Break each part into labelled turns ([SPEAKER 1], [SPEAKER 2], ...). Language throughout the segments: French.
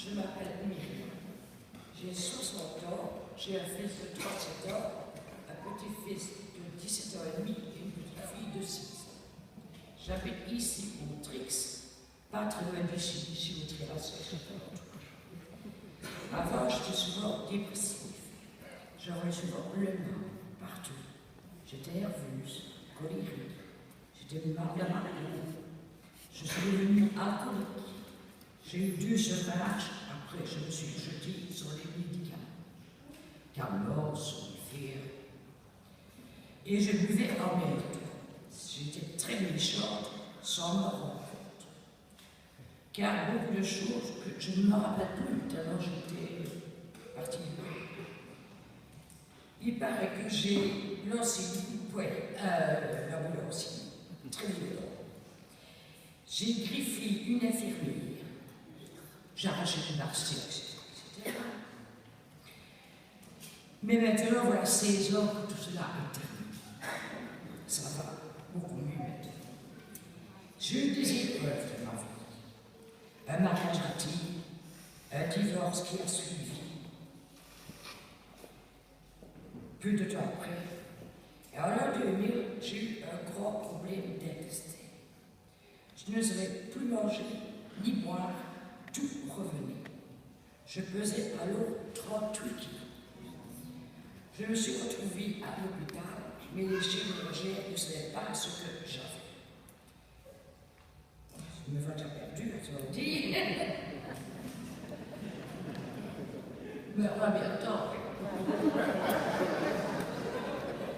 [SPEAKER 1] Je m'appelle Myriam. J'ai 60 ans, j'ai un fils de 37 ans, un petit-fils de 17 ans et demi et une petite-fille de 6 ans. J'habite ici au Trix, pas très loin d'ici, au Trix. Avant, j'étais souvent dépressif. J'avais souvent le mal partout. J'étais nerveuse, colérique. J'étais malade. Je suis devenue alcoolique. J'ai eu 2 sevrages. Après, je me suis jetée sur les médicaments. Calmos, somnifères. Et je buvais en même temps. J'étais très méchante sans m'en rendre compte. Car beaucoup de choses que je ne me rappelle plus tellement j'étais partie. Il paraît que j'ai lancé l'ambulance, très violent. J'ai griffié une infirmière. J'ai arraché une marcelle, etc. Mais maintenant, voilà 16 ans que tout cela est terminé. Ça va beaucoup mieux maintenant. J'ai eu des épreuves de ma vie. Un mariage raté, un divorce qui a suivi. Peu de temps après, et en l'an 2000, j'ai eu un grand problème d'intestin. Je ne savais plus manger ni boire, tout revenait. Je pesais alors 38 kilos. Je me suis retrouvée à l'hôpital, mais les chirurgiens ne savaient pas ce que j'avais. Je me vois perdu, tu vas dire. Mais on va bien attendre.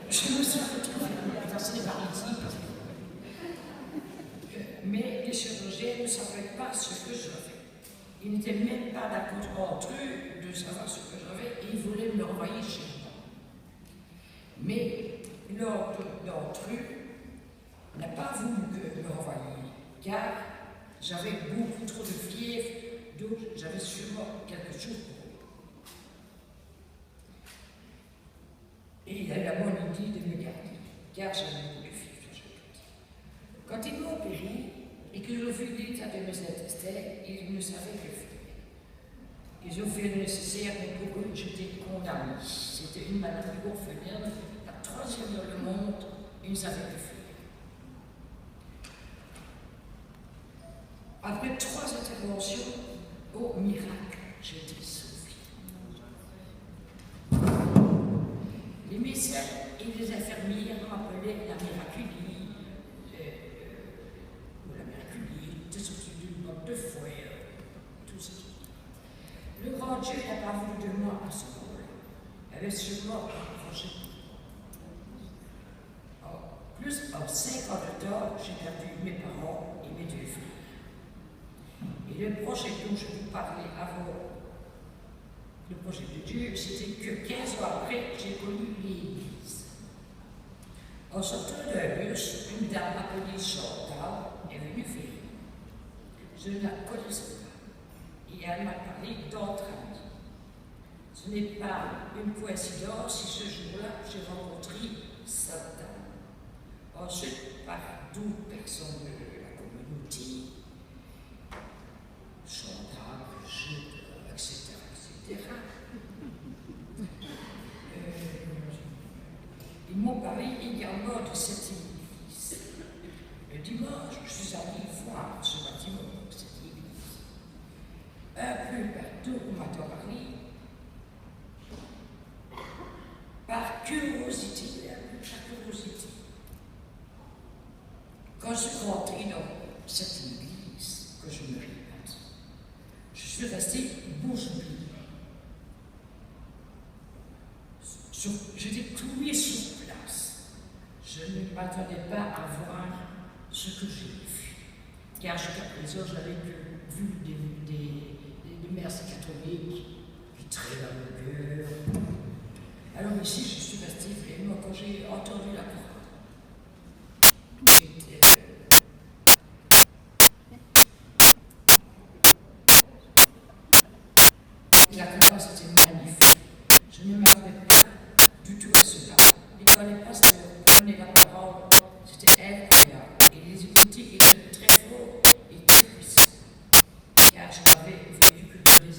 [SPEAKER 1] Je me suis retrouvée dans ces paralysies. Mais les chirurgiens ne savaient pas ce que j'avais. Ils n'étaient même pas d'accord entre eux de savoir ce que j'avais et ils voulaient me renvoyer chez moi. Mais l'un d'entre eux n'a pas voulu que me renvoyer, car j'avais beaucoup trop de fièvre, donc j'avais sûrement quelque chose pour eux. Et il a eu la bonne idée de me garder, car j'avais beaucoup de fièvre. Quand ils m'ont opéré et que j'ai vu l'état de mes intestins, ils ne savaient que faire. Ils ont fait le nécessaire, mais pour eux, j'étais condamnée. C'était une maladie orpheline, la 3e dans le monde, ils ne savaient que faire. Après 3 interventions, au miracle, j'ai été sauvée. Les médecins et les infirmières m'appelaient la miraculie. De foi, tout ça. Le grand Dieu n'a pas voulu de moi à ce moment-là. Il avait sûrement un projet. En 5 ans de temps, j'ai perdu mes parents et mes 2 frères. Et le projet dont je vous parlais avant, le projet de Dieu, c'était que 15 ans après, j'ai connu l'Église. En sortant d'un bus, une dame appelée Chantal est venue faire. Je ne la connaissais pas. Et elle m'a parlé d'entraide. Ce n'est pas une coïncidence si ce jour-là, j'ai rencontré Satan. Ensuite, par d'autres personnes de la communauté, Chantal, etc., etc. Ils m'ont parlé également de cette église. Le dimanche, je suis allé voir ce bâtiment. Un peu partout, on m'a parlé, par curiosité, Quand je suis rentrée dans cette église, que je me répète, je suis restée bouche bée. J'étais clouée sur place. Je ne m'attendais pas à voir ce que j'ai vu. Car jusqu'à présent, j'avais vu des mères catholiques qui traînent dans le cœur. Alors ici, je suis restée vraiment, quand j'ai entendu la parole, la chorale, c'était magnifique. Je ne m'attendais pas du tout à cela. Et quand les pasteurs prenaient la parole, c'était incroyable. Et les écouter étaient très forts et très puissants. Car je n'avais vécu que des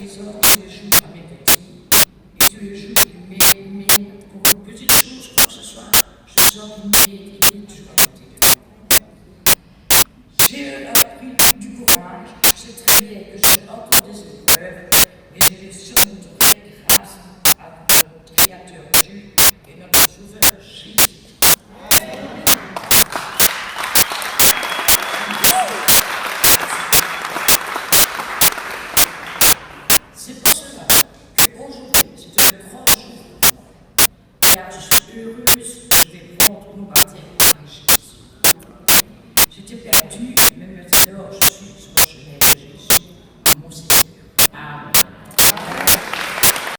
[SPEAKER 1] les hommes